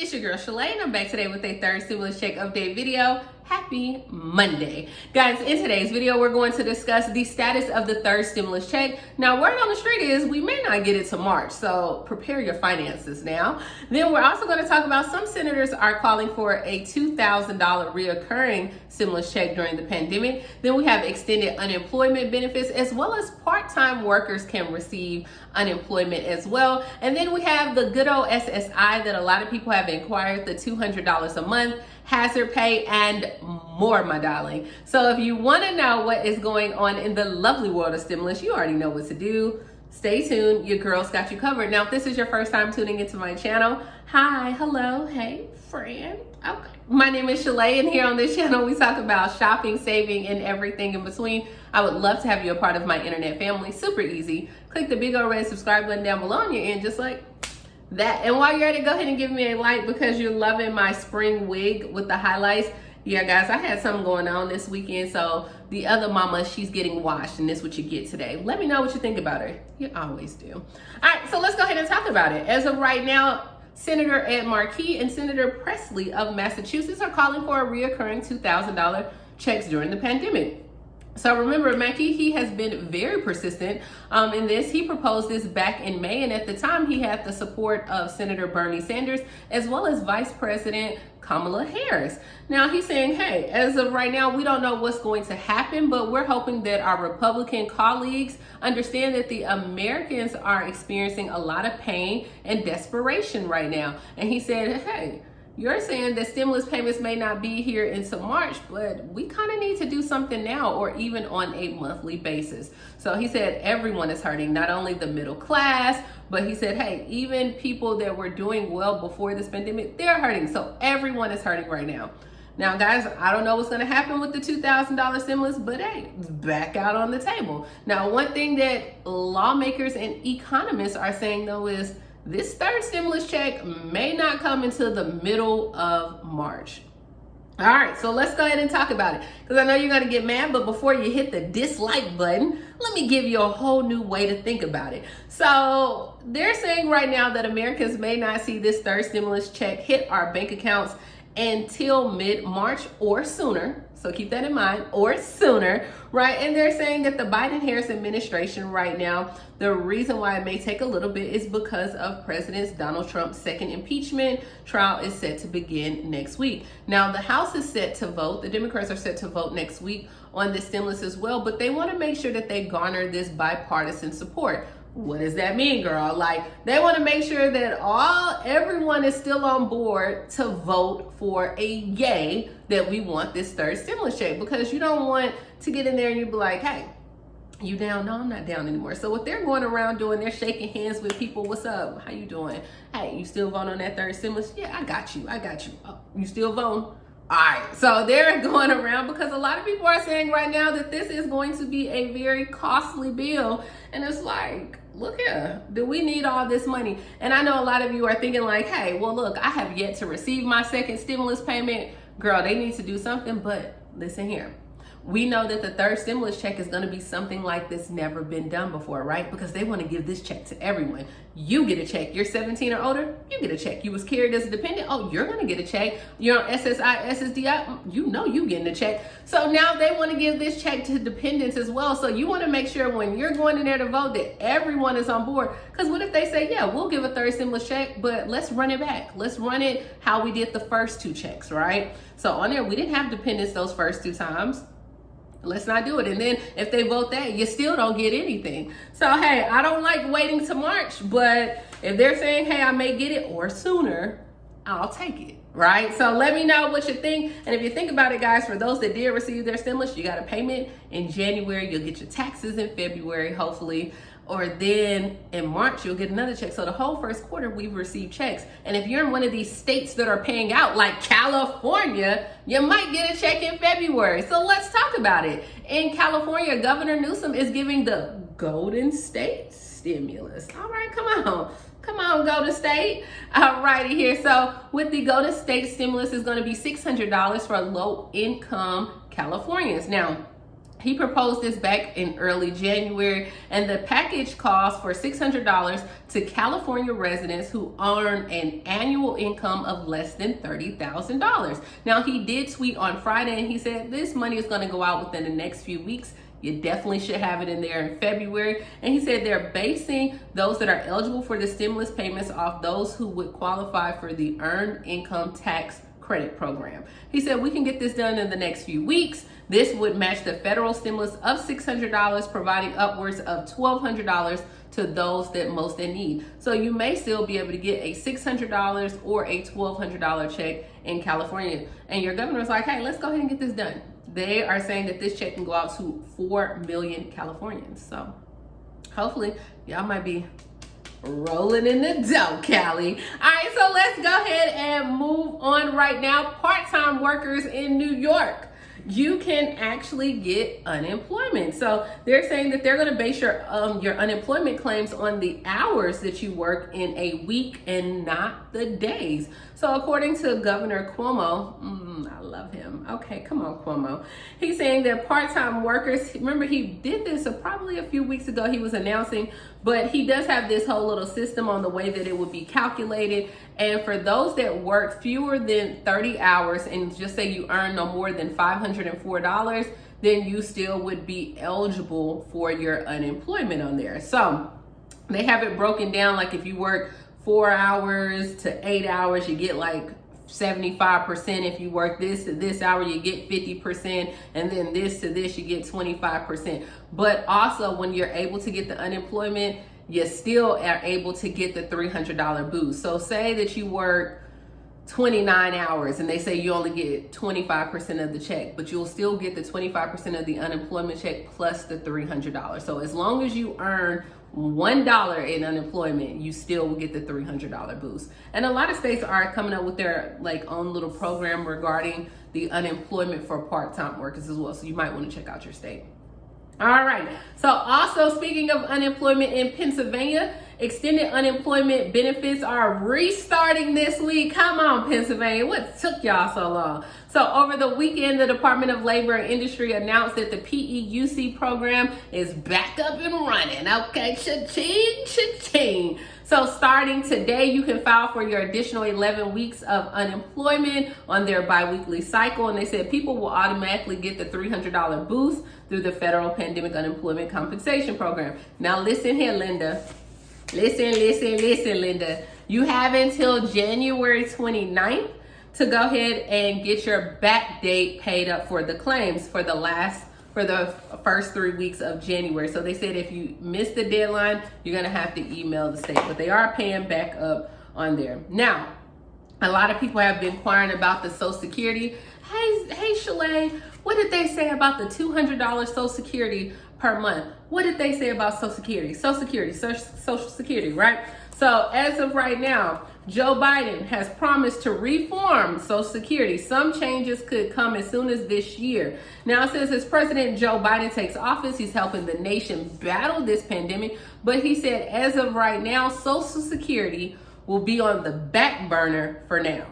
It's your girl Shalae, and I'm back today with a third stimulus check update video. Happy Monday. Guys, in today's video, we're going to discuss the status of the third stimulus check. Now, word on the street is we may not get it to March, so prepare your finances now. Then we're also going to talk about some senators are calling for a $2,000 reoccurring stimulus check during the pandemic. Then we have extended unemployment benefits, as well as part-time workers can receive unemployment as well. And then we have the good old SSI that a lot of people have inquired, the $200 a month, hazard pay, and more, my darling. So if you want to know what is going on in the lovely world of stimulus, you already know what to do. Stay tuned. Your girl's got you covered. Now, if this is your first time tuning into my channel, hi, hello, hey, friend. Okay. My name is Shalae, and here on this channel, we talk about shopping, saving, and everything in between. I would love to have you a part of my internet family. Super easy. Click the big old red subscribe button down below on your end, just like that. And while you're at it, go ahead and give me a like because you're loving my spring wig with the highlights. Yeah, guys, I had something going on this weekend, so the other mama, she's getting washed, and this is what you get today. Let me know what you think about her. You always do. All right, so let's go ahead and talk about it. As of right now, Senator Ed Markey and Senator Presley of Massachusetts are calling for a reoccurring $2,000 checks during the pandemic. So remember, Mackey, he has been very persistent in this. He proposed this back in May, and at the time he had the support of Senator Bernie Sanders as well as Vice President Kamala Harris. Now he's saying, hey, as of right now, we don't know what's going to happen, but we're hoping that our Republican colleagues understand that the Americans are experiencing a lot of pain and desperation right now. And he said, hey, you're saying that stimulus payments may not be here until March, but we kind of need to do something now or even on a monthly basis. So he said everyone is hurting, not only the middle class, but he said, hey, even people that were doing well before this pandemic, they're hurting. So everyone is hurting right now. Now, guys, I don't know what's going to happen with the $2,000 stimulus, but hey, it's back out on the table. Now, one thing that lawmakers and economists are saying, though, is this third stimulus check may not come until the middle of March. All right, so let's go ahead and talk about it, because I know you're going to get mad, but before you hit the dislike button, let me give you a whole new way to think about it. So they're saying right now that Americans may not see this third stimulus check hit our bank accounts until mid-March or sooner. So keep that in mind, or sooner, right? And they're saying that the Biden-Harris administration right now, the reason why it may take a little bit is because of President Donald Trump's second impeachment trial is set to begin next week. Now, the House is set to vote. The Democrats are set to vote next week on this stimulus as well, but they want to make sure that they garner this bipartisan support. What does that mean, girl? Like, they want to make sure that everyone is still on board to vote for a yay that we want this third stimulus check, because you don't want to get in there and you be like, hey, you down? No, I'm not down anymore. So what they're going around doing, they're shaking hands with people. What's up? How you doing? Hey, you still voting on that third stimulus? Yeah, I got you. Oh, you still voting? All right, so they're going around because a lot of people are saying right now that this is going to be a very costly bill. And it's like, look here, do we need all this money? And I know a lot of you are thinking like, hey, well, look, I have yet to receive my second stimulus payment. Girl, they need to do something, but listen here. We know that the third stimulus check is going to be something like this never been done before, right? Because they want to give this check to everyone. You get a check. You're 17 or older, you get a check. You was carried as a dependent, oh, you're going to get a check. You're on SSI, SSDI, you know you getting a check. So now they want to give this check to dependents as well. So you want to make sure when you're going in there to vote that everyone is on board. Because what if they say, yeah, we'll give a third stimulus check, but let's run it back. Let's run it how we did the first two checks, right? So on there, we didn't have dependents those first two times. Let's not do it. And then if they vote that, you still don't get anything. So, hey, I don't like waiting to March, but if they're saying, hey, I may get it or sooner, I'll take it, right? So let me know what you think. And if you think about it, guys, for those that did receive their stimulus, you got a payment in January. You'll get your taxes in February, hopefully. Or then in March, you'll get another check. So the whole first quarter, we've received checks. And if you're in one of these states that are paying out, like California, you might get a check in February. So let's talk about it. In California, Governor Newsom is giving the Golden State stimulus. All right, come on, Golden State. All righty here. So with the Golden State stimulus is going to be $600 for low-income Californians. Now, He proposed this back in early January, and the package calls for $600 to California residents who earn an annual income of less than $30,000. Now, he did tweet on Friday, and he said this money is going to go out within the next few weeks. You definitely should have it in there in February. And he said they're basing those that are eligible for the stimulus payments off those who would qualify for the Earned Income Tax Credit Program. He said we can get this done in the next few weeks. This would match the federal stimulus of $600, providing upwards of $1,200 to those that most in need. So you may still be able to get a $600 or a $1,200 check in California. And your governor was like, hey, let's go ahead and get this done. They are saying that this check can go out to 4 million Californians. So hopefully y'all might be rolling in the dough, Cali. All right, so let's go ahead and move on right now. Part-time workers in New York, you can actually get unemployment. So they're saying that they're going to base your unemployment claims on the hours that you work in a week and not the days. So according to Governor Cuomo, I love him. Okay, come on, Cuomo. He's saying that part-time workers, remember he did this probably a few weeks ago, he was announcing, but he does have this whole little system on the way that it would be calculated. And for those that work fewer than 30 hours and just say you earn no more than $504, then you still would be eligible for your unemployment on there. So they have it broken down, like if you work 4 hours to 8 hours, you get like 75%. If you work this to this hour, you get 50%. And then this to this, you get 25%. But also when you're able to get the unemployment, you still are able to get the $300 boost. So say that you work 29 hours and they say you only get 25% of the check, but you'll still get the 25% of the unemployment check plus the $300. So as long as you earn $1 in unemployment, you still will get the $300 boost. And a lot of states are coming up with their own little program regarding the unemployment for part-time workers as well. So you might want to check out your state. All right. So also speaking of unemployment in Pennsylvania, extended unemployment benefits are restarting this week. Come on, Pennsylvania. What took y'all so long? So over the weekend, the Department of Labor and Industry announced that the PEUC program is back up and running. Okay, cha-ching, cha-ching. So starting today, you can file for your additional 11 weeks of unemployment on their biweekly cycle. And they said people will automatically get the $300 boost through the federal pandemic unemployment compensation program. Now listen here, Linda. Listen, Linda. You have until January 29th to go ahead and get your back date paid up for the claims for the first 3 weeks of January. So they said if you miss the deadline, you're gonna have to email the state, but they are paying back up on there. Now, a lot of people have been inquiring about the Social Security. Hey, Shalae, what did they say about the $200 Social Security per month? What did they say about Social Security? Social Security, right? So as of right now, Joe Biden has promised to reform Social Security. Some changes could come as soon as this year. Now, since as President Joe Biden takes office, he's helping the nation battle this pandemic. But he said as of right now, Social Security will be on the back burner for now.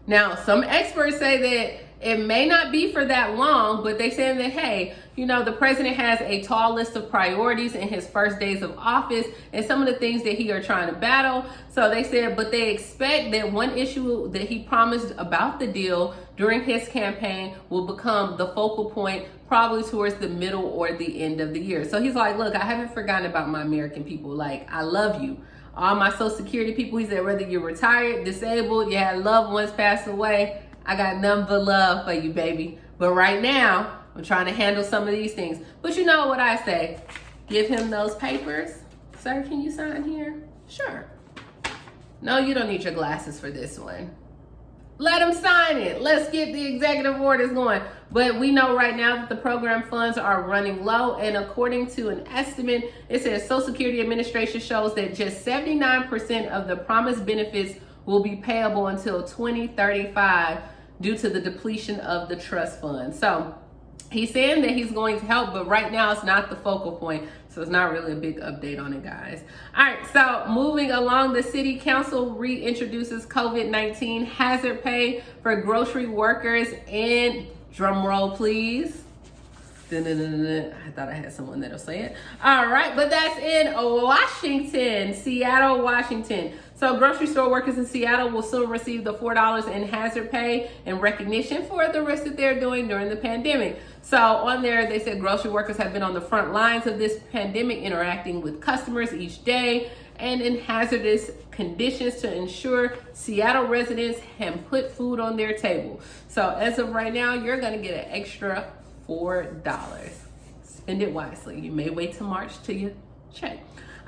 Now, some experts say that it may not be for that long, but they saying that, hey, the president has a tall list of priorities in his first days of office and some of the things that he are trying to battle. So they said, but they expect that one issue that he promised about the deal during his campaign will become the focal point probably towards the middle or the end of the year. So he's like, look, I haven't forgotten about my American people. I love you. All my Social Security people, he said, whether you're retired, disabled, you had loved ones pass away, I got nothing but love for you, baby. But right now, I'm trying to handle some of these things. But you know what I say? Give him those papers. Sir, can you sign here? Sure. No, you don't need your glasses for this one. Let him sign it. Let's get the executive orders going. But we know right now that the program funds are running low. And according to an estimate, it says Social Security Administration shows that just 79% of the promised benefits will be payable until 2035 due to the depletion of the trust fund. So he's saying that he's going to help, but right now it's not the focal point. So it's not really a big update on it, guys. All right, so moving along, the city council reintroduces COVID-19 hazard pay for grocery workers and, drum roll please, I thought I had someone that'll say it. All right, but that's in Washington, Seattle, Washington. So grocery store workers in Seattle will soon receive the $4 in hazard pay in recognition for the risk that they're doing during the pandemic. So on there, they said grocery workers have been on the front lines of this pandemic, interacting with customers each day and in hazardous conditions to ensure Seattle residents can put food on their table. So as of right now, you're gonna get an extra $4. Spend it wisely. You may wait till March till you check.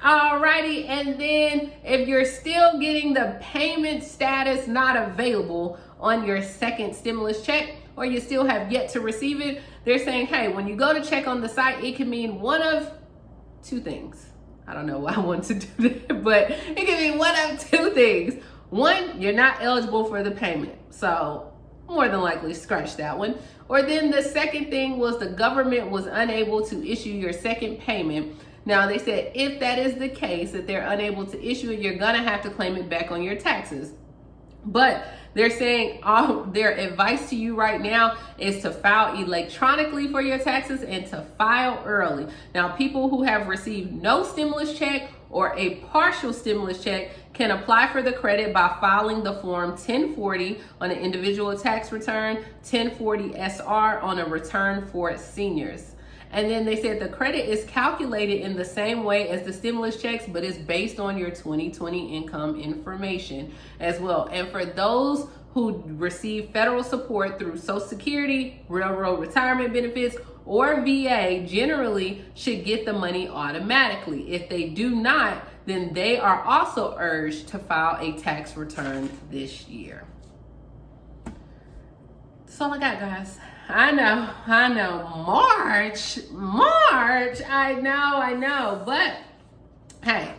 Alrighty, and then if you're still getting the payment status not available on your second stimulus check, or you still have yet to receive it, they're saying, hey, when you go to check on the site, it can mean one of two things. I don't know why I want to do that, but it can mean one of two things. One, you're not eligible for the payment. So more than likely scratch that one. Or then the second thing was the government was unable to issue your second payment. Now they said if that is the case, that they're unable to issue it, you're gonna have to claim it back on your taxes. But they're saying all their advice to you right now is to file electronically for your taxes and to file early. Now, people who have received no stimulus check or a partial stimulus check can apply for the credit by filing the form 1040 on an individual tax return, 1040 SR on a return for seniors. And then they said the credit is calculated in the same way as the stimulus checks, but it's based on your 2020 income information as well. And for those who receive federal support through Social Security, Railroad Retirement Benefits, or VA, generally should get the money automatically. If they do not, then they are also urged to file a tax return this year. That's all I got, guys. I know, March, I know, but hey,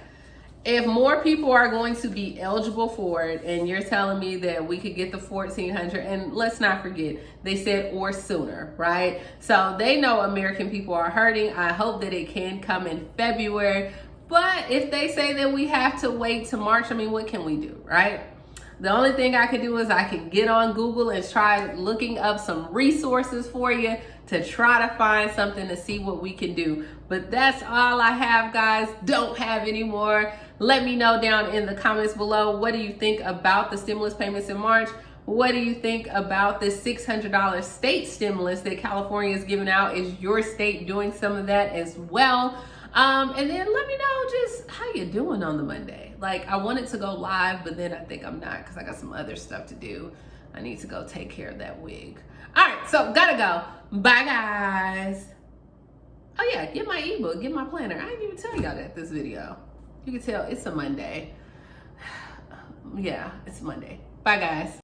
if more people are going to be eligible for it, and you're telling me that we could get the 1,400, and let's not forget, they said or sooner, right? So they know American people are hurting. I hope that it can come in February, but if they say that we have to wait to March, I mean, what can we do, right? The only thing I can do is I can get on Google and try looking up some resources for you to try to find something to see what we can do. But that's all I have, guys. Don't have any more. Let me know down in the comments below. What do you think about the stimulus payments in March? What do you think about this $600 state stimulus that California is giving out? Is your state doing some of that as well? And then let me know just how you doing on the Monday. Like, I wanted to go live, but then I think I'm not because I got some other stuff to do. I need to go take care of that wig. All right, so gotta go. Bye, guys. Oh yeah, get my ebook, get my planner. I didn't even tell y'all that this video. You can tell it's a Monday. Yeah, it's Monday. Bye, guys.